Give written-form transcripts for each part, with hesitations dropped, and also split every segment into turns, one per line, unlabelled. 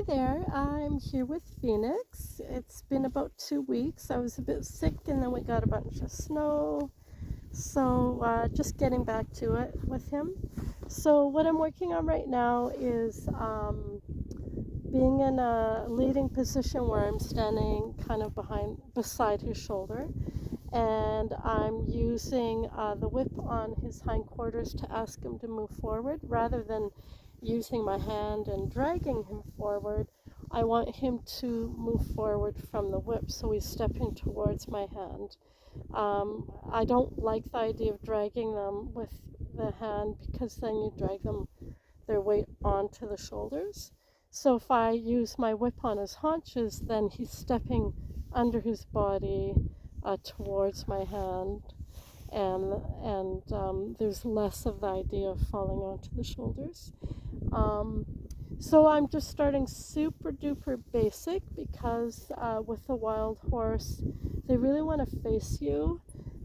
there, I'm here with Phoenix. It's been about 2 weeks. I was a bit sick and then we got a bunch of snow. So just getting back to it with him. So what I'm working on right now is being in a leading position where I'm standing kind of beside his shoulder. And I'm using the whip on his hindquarters to ask him to move forward rather than using my hand and dragging him forward. I want him to move forward from the whip, so he's stepping towards my hand. I don't like the idea of dragging them with the hand because then you drag their weight onto the shoulders. So if I use my whip on his haunches, then he's stepping under his body towards my hand, and there's less of the idea of falling onto the shoulders. Um, so I'm just starting super duper basic because with a wild horse, they really want to face you.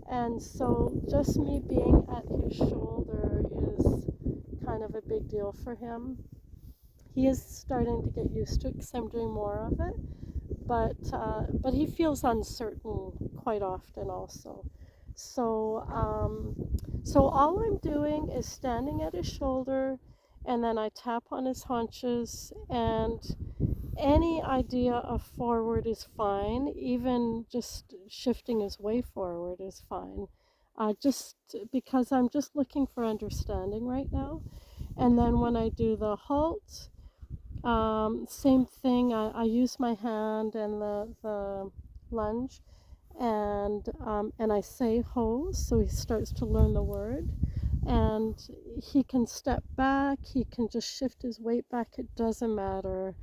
And so just me being at his shoulder is kind of a big deal for him. He is starting to get used to it because I'm doing more of it, but he feels uncertain quite often also. So all I'm doing is standing at his shoulder, and then I tap on his haunches, and any idea of forward is fine. Even just shifting his way forward is fine. Just because I'm just looking for understanding right now. And then when I do the halt, same thing. I use my hand and the lunge, and I say ho, so he starts to learn the word, and he can step back. He can just shift his weight back. It doesn't matter.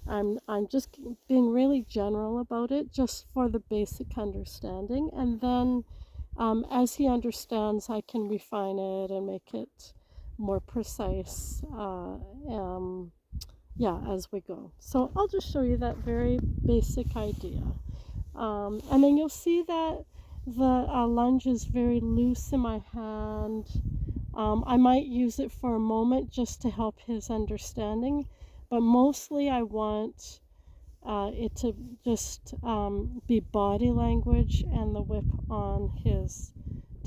I'm just being really general about it, just for the basic understanding, and then as he understands, I can refine it and make it more precise. As we go. So I'll just show you that very basic idea. And then you'll see that the lunge is very loose in my hand. I might use it for a moment just to help his understanding, but mostly I want it to just be body language and the whip on his,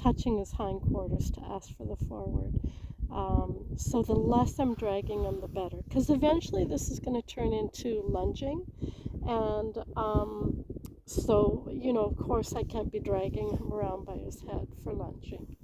touching his hindquarters to ask for the forward. So the less I'm dragging him, the better. Because eventually this is going to turn into lunging. And so, of course I can't be dragging him around by his head for lunging.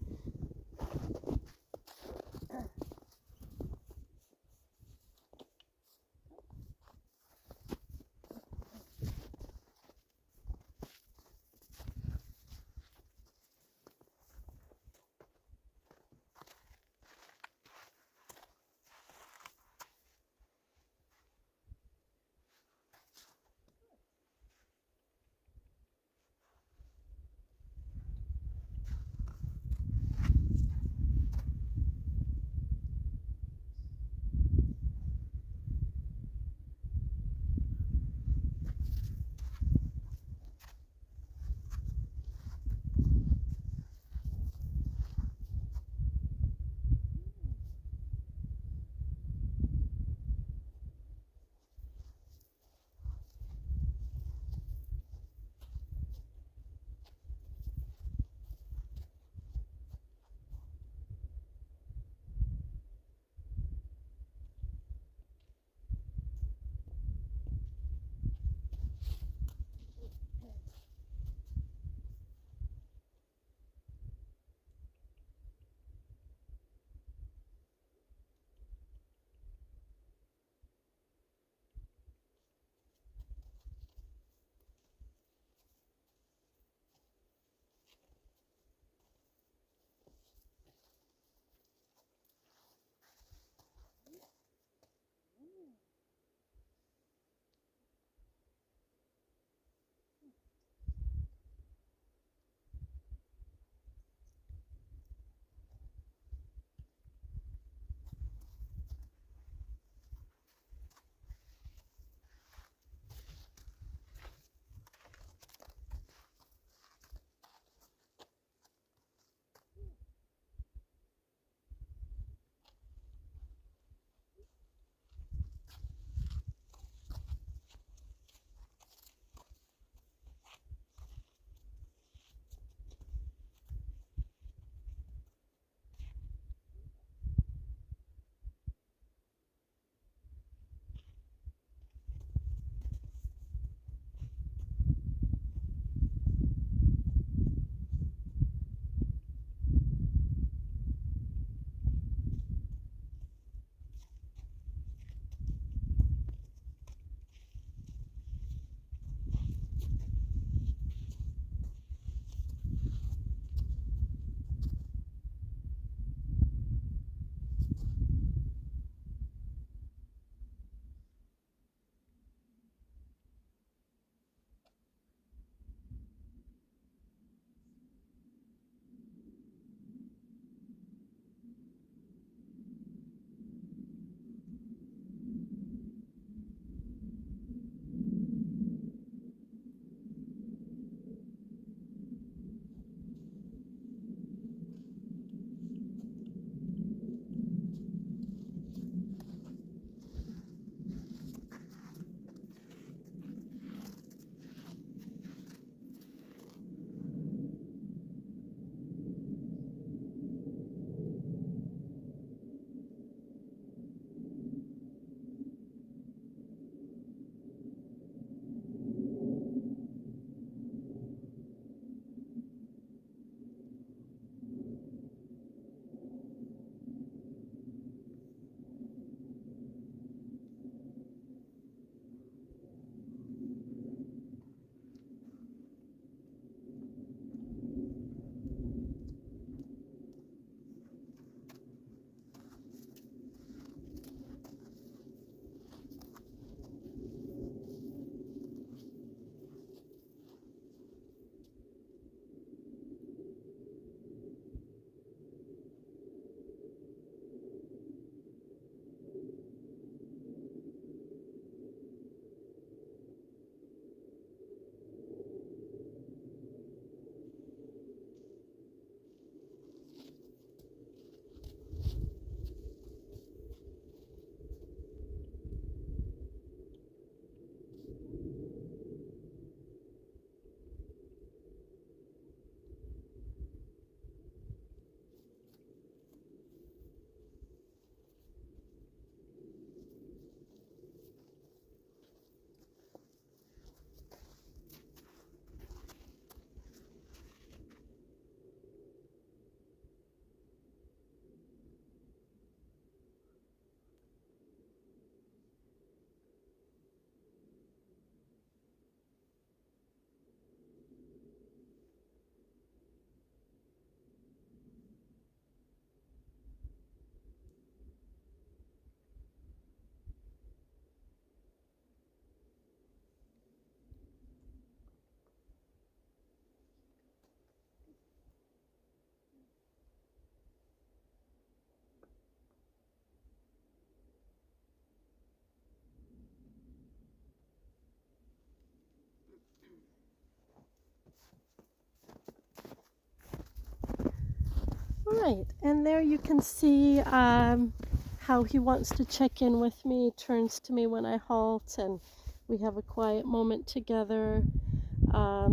Right, and there you can see how he wants to check in with me, turns to me when I halt, and we have a quiet moment together.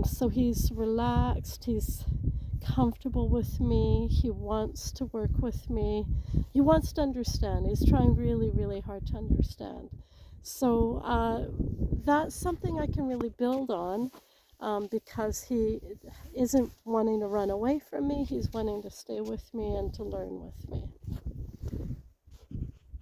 So he's relaxed, he's comfortable with me, he wants to work with me, he wants to understand, he's trying really, really hard to understand. So that's something I can really build on because he isn't wanting to run away from me, he's wanting to stay with me and to learn with me.